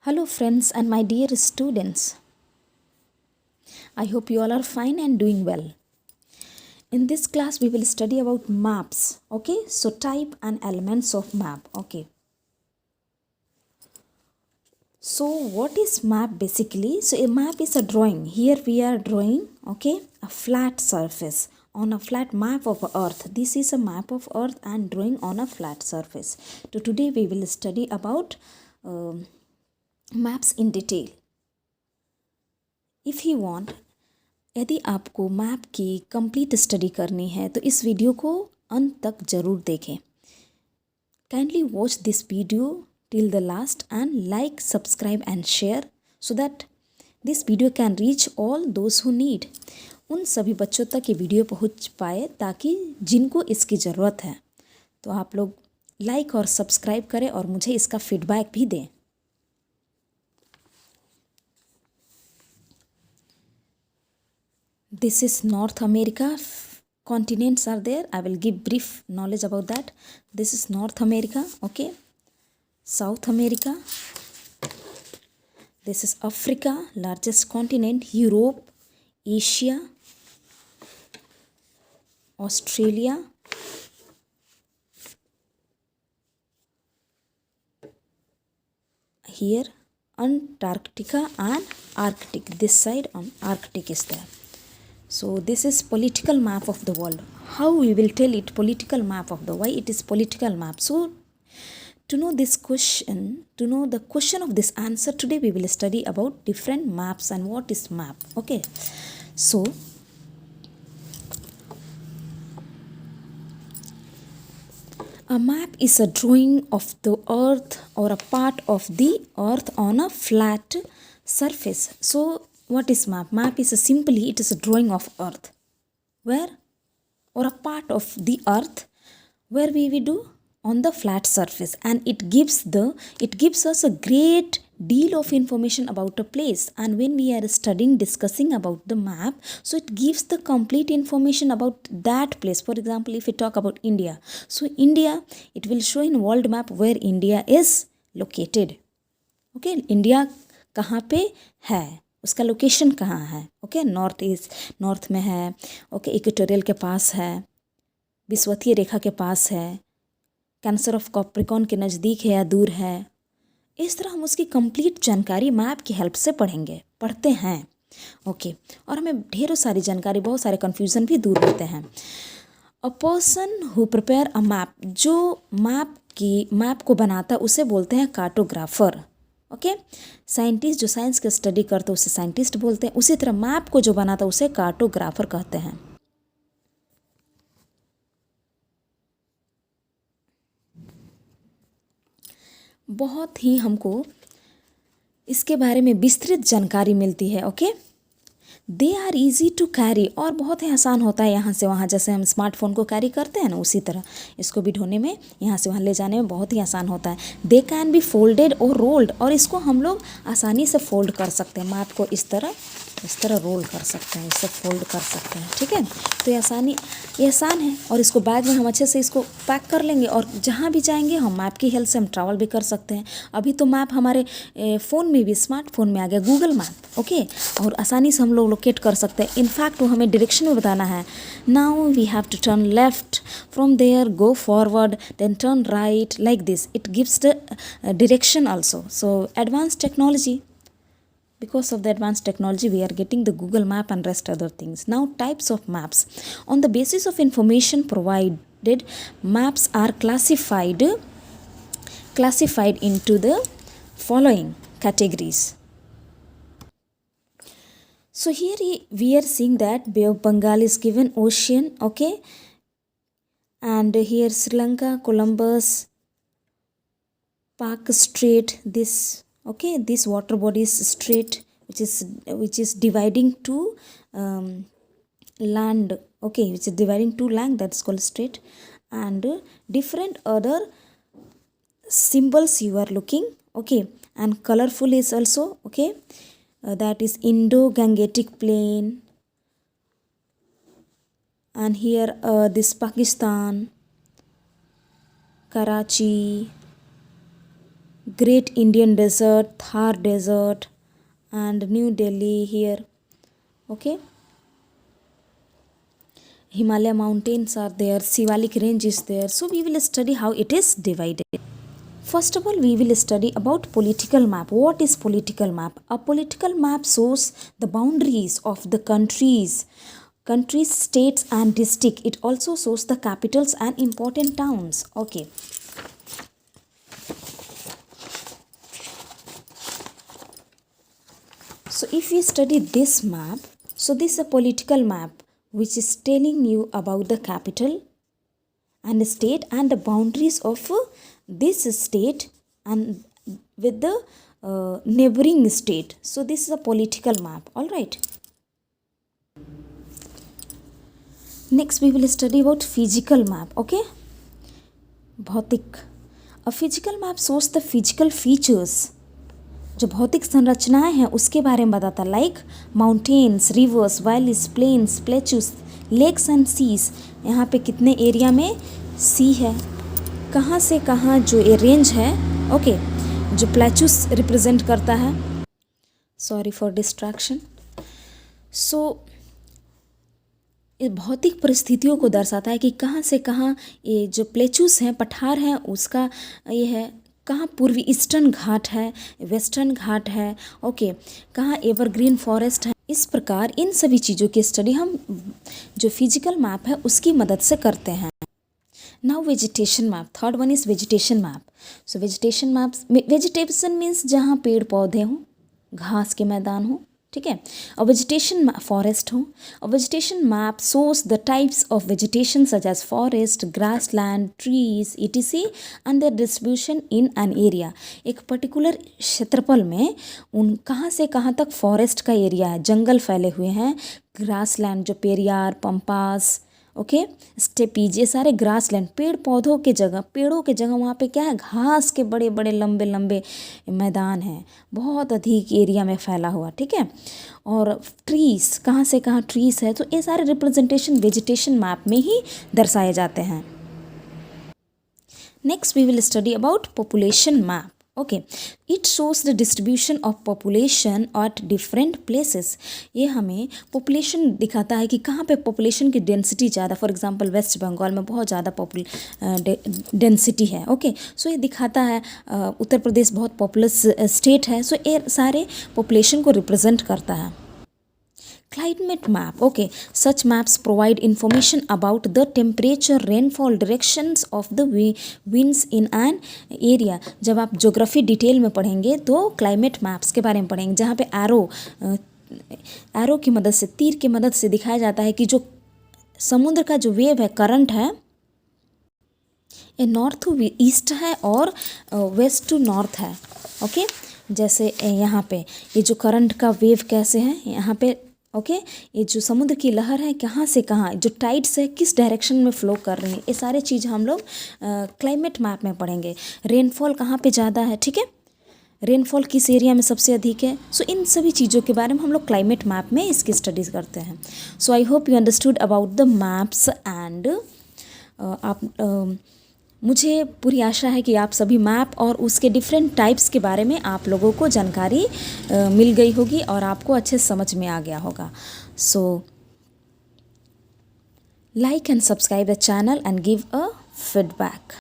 Hello, friends, and my dear students. I hope you all are fine and doing well. In this class, we will study about maps. Okay, so type and elements of map. Okay, so what is map basically? So, a map is a drawing. Here we are drawing, okay, a flat surface on a flat map of earth. This is a map of earth and drawing on a flat surface. So, today we will study about maps in detail. If you want, यदि आपको map की complete study करनी है तो इस video को अंत तक ज़रूर देखें. Kindly watch this video till the last and like, subscribe and share so that this video can reach all those who need. उन सभी बच्चों तक ये वीडियो पहुंच पाए ताकि जिनको इसकी ज़रूरत है. तो आप लोग लाइक और सब्सक्राइब करें और मुझे इसका फीडबैक भी दें. This is North America. Continents are there. I will give brief knowledge about that. This is North America. Okay. South America. This is Africa, largest continent. Europe, Asia, Australia, here Antarctica and Arctic. This side on Arctic is there. So this is political map of the world. How we will tell it political map of the why it is political map. So to know this question, to know the question of this answer, today we will study about different maps and what is map. Okay. So a map is a drawing of the earth or a part of the earth on a flat surface. So what is map? Map is simply it is a drawing of earth. Where? Or a part of the earth where we do on the flat surface, and it gives us a great deal of information about a place. And when we are studying, discussing about the map, so it gives the complete information about that place. For example, if we talk about India, so India, it will show in world map where India is located. Okay, India कहाँ पे है, उसका location कहाँ है. Okay, north में है. Okay, equatorial के पास है, विषुवतीय रेखा के पास है, कैंसर ऑफ कैप्रिकॉर्न के नज़दीक है या दूर है. इस तरह हम उसकी कंप्लीट जानकारी मैप की हेल्प से पढ़ते हैं. ओके, और हमें ढेरों सारी जानकारी, बहुत सारे कन्फ्यूज़न भी दूर होते हैं. A person who prepare a map, जो मैप को बनाता उसे बोलते हैं कार्टोग्राफर. ओके, साइंटिस्ट जो साइंस का स्टडी करते उसे साइंटिस्ट बोलते हैं. उसी तरह मैप को जो बनाता उसे कार्टोग्राफर कहते हैं. बहुत ही हमको इसके बारे में विस्तृत जानकारी मिलती है. Okay, they are easy to carry, और बहुत ही आसान होता है यहाँ से वहाँ. जैसे हम स्मार्टफोन को कैरी करते हैं ना, उसी तरह इसको भी ढोने में, यहाँ से वहाँ ले जाने में बहुत ही आसान होता है. दे कैन बी फोल्डेड और रोल्ड, और इसको हम लोग आसानी से फोल्ड कर सकते हैं. मैप को इस तरह रोल कर सकते हैं, इससे फोल्ड कर सकते हैं. ठीक है, तो ये आसान है. और इसको बैग में हम अच्छे से इसको पैक कर लेंगे और जहाँ भी जाएंगे हम मैप की हेल्प से हम ट्रैवल भी कर सकते हैं. अभी तो मैप हमारे फ़ोन में भी, स्मार्टफोन में आ गया, गूगल मैप. ओके, और आसानी से हम लोग लोकेट कर सकते हैं. इनफैक्ट वो हमें डायरेक्शन में बताना है. Now we have to turn left, from there go forward, then turn right, like this. It gives the direction also. So advance technology. Because of the advanced technology, we are getting the Google Map and rest other things. Now, types of maps. On the basis of information provided, maps are classified into the following categories. So here we are seeing that Bay of Bengal is given, ocean. Okay, and here Sri Lanka, Columbus, Park Strait, this. Okay, this water body is strait, which is dividing two land. Okay, which is dividing two land, that's called strait. And different other symbols you are looking. Okay, and colorful is also. Okay, that is Indo-Gangetic Plain. And here this Pakistan, Karachi, Great Indian Desert, Thar Desert, and New Delhi here. Okay. Himalaya mountains are there, Sivalik range is there. So we will study how it is divided. First of all, we will study about political map. What is political map? A political map shows the boundaries of the countries, states and district. It also shows the capitals and important towns. Okay. So if we study this map, so this is a political map which is telling you about the capital and state and the boundaries of this state and with the neighboring state. So this is a political map. All right. Next we will study about physical map. Okay. भौतिक. A physical map shows the physical features. जो भौतिक संरचनाएं हैं उसके बारे में बताता, like mountains, rivers, valleys, plains, plateaus, lakes and seas. यहाँ पे कितने एरिया में सी है, कहाँ से कहाँ जो ये रेंज है. ओके. जो प्लेचूस रिप्रेजेंट करता है, सॉरी फॉर डिस्ट्रैक्शन. सो ये भौतिक परिस्थितियों को दर्शाता है कि कहाँ से कहाँ ये जो प्लेचूस हैं, पठार हैं, उसका ये है. कहाँ पूर्वी ईस्टर्न घाट है, वेस्टर्न घाट है. ओके. कहाँ एवरग्रीन फॉरेस्ट है. इस प्रकार इन सभी चीज़ों की स्टडी हम जो फिजिकल मैप है उसकी मदद से करते हैं. Now vegetation map. Third one is vegetation map. So vegetation map, vegetation means जहाँ पेड़ पौधे हों, घास के मैदान हों. ठीक है. अ वेजिटेशन फॉरेस्ट हो. A vegetation map shows the types of vegetation such as forest, grass land, trees etc and their distribution in an area. एक पर्टिकुलर क्षेत्रफल में उन कहाँ से कहाँ तक फॉरेस्ट का एरिया है, जंगल फैले हुए हैं, ग्रास लैंड जो पेरियार, पंपास, ओके, स्टेपीज, ये सारे ग्रास लैंड, पेड़ पौधों के जगह, पेड़ों के जगह वहाँ पे क्या है, घास के बड़े बड़े लंबे लंबे मैदान हैं, बहुत अधिक एरिया में फैला हुआ. ठीक है. और ट्रीज, कहाँ से कहाँ ट्रीज है. तो ये सारे रिप्रेजेंटेशन वेजिटेशन मैप में ही दर्शाए जाते हैं. Next we will study about population map. Okay. It shows the distribution of population at different places. ये हमें पॉपुलेशन दिखाता है कि कहाँ पे पॉपुलेशन की डेंसिटी ज़्यादा. फॉर एग्जांपल वेस्ट बंगाल में बहुत ज़्यादा डेंसिटी है. ओके. सो ये दिखाता है उत्तर प्रदेश बहुत पॉपुलस स्टेट है. सो ये सारे पॉपुलेशन को रिप्रेजेंट करता है. Climate map. Okay, such maps provide information about the temperature, rainfall, directions of the winds in an area. जब आप ज्योग्राफी डिटेल में पढ़ेंगे तो क्लाइमेट मैप्स के बारे में पढ़ेंगे, जहाँ पे एरो की मदद से, तीर की मदद से दिखाया जाता है कि जो समुद्र का जो वेव है, करंट है, ये नॉर्थ टू ईस्ट है और वेस्ट टू नॉर्थ है. ओके. जैसे यहाँ पे ये जो करंट का वेव कैसे है यहाँ पे. ओके. ये जो समुद्र की लहर है कहाँ से कहाँ, जो टाइड्स है किस डायरेक्शन में फ्लो कर रही है, ये सारे चीज़ हम लोग क्लाइमेट मैप में पढ़ेंगे. रेनफॉल कहाँ पे ज़्यादा है. ठीक है. रेनफॉल किस एरिया में सबसे अधिक है. सो इन सभी चीज़ों के बारे में हम लोग क्लाइमेट मैप में इसकी स्टडीज़ करते हैं. So I hope you understood about the maps and आप मुझे पूरी आशा है कि आप सभी मैप और उसके डिफरेंट टाइप्स के बारे में आप लोगों को जानकारी मिल गई होगी और आपको अच्छे समझ में आ गया होगा. So like and subscribe the channel and give a feedback.